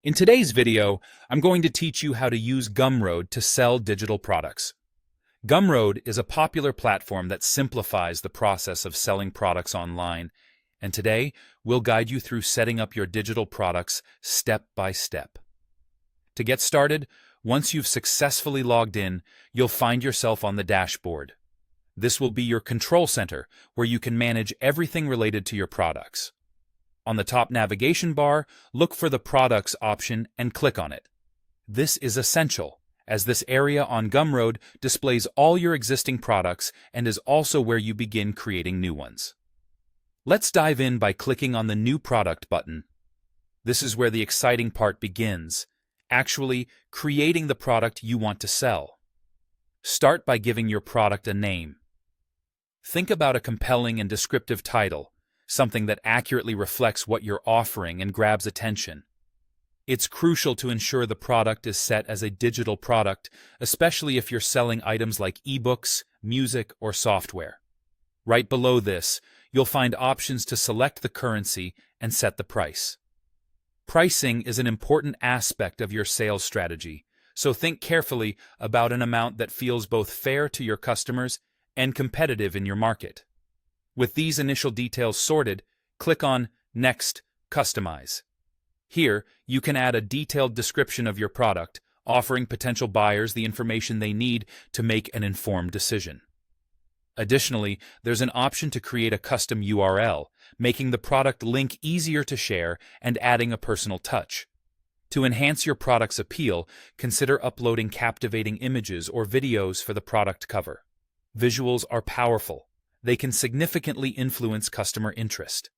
In today's video, I'm going to teach you how to use Gumroad to sell digital products. Gumroad is a popular platform that simplifies the process of selling products online, and today we'll guide you through setting up your digital products step by step. To get started, once you've successfully logged in, you'll find yourself on the dashboard. This will be your control center, where you can manage everything related to your products. On the top navigation bar, look for the Products option and click on it. This is essential, as this area on Gumroad displays all your existing products and is also where you begin creating new ones. Let's dive in by clicking on the New Product button. This is where the exciting part begins, actually creating the product you want to sell. Start by giving your product a name. Think about a compelling and descriptive title, something that accurately reflects what you're offering and grabs attention. It's crucial to ensure the product is set as a digital product, especially if you're selling items like ebooks, music, or software. Right below this, you'll find options to select the currency and set the price. Pricing is an important aspect of your sales strategy, so think carefully about an amount that feels both fair to your customers and competitive in your market. With these initial details sorted, click on Next, Customize. Here, you can add a detailed description of your product, offering potential buyers the information they need to make an informed decision. Additionally, there's an option to create a custom URL, making the product link easier to share and adding a personal touch. To enhance your product's appeal, consider uploading captivating images or videos for the product cover. Visuals are powerful. They can significantly influence customer interest.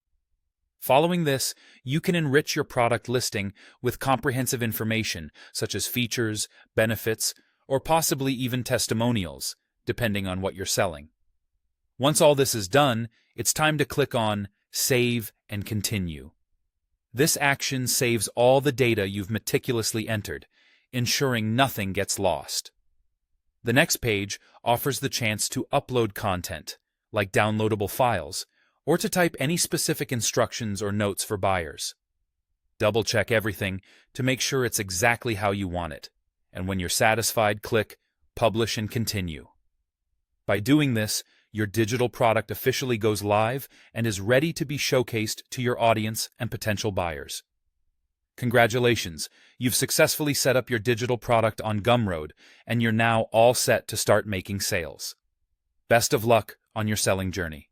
Following this, you can enrich your product listing with comprehensive information such as features, benefits, or possibly even testimonials, depending on what you're selling. Once all this is done, it's time to click on Save and Continue. This action saves all the data you've meticulously entered, ensuring nothing gets lost. The next page offers the chance to upload content, like downloadable files, or to type any specific instructions or notes for buyers. Double-check everything to make sure it's exactly how you want it, and when you're satisfied, click Publish and Continue. By doing this, your digital product officially goes live and is ready to be showcased to your audience and potential buyers. Congratulations, you've successfully set up your digital product on Gumroad, and you're now all set to start making sales. Best of luck on your selling journey.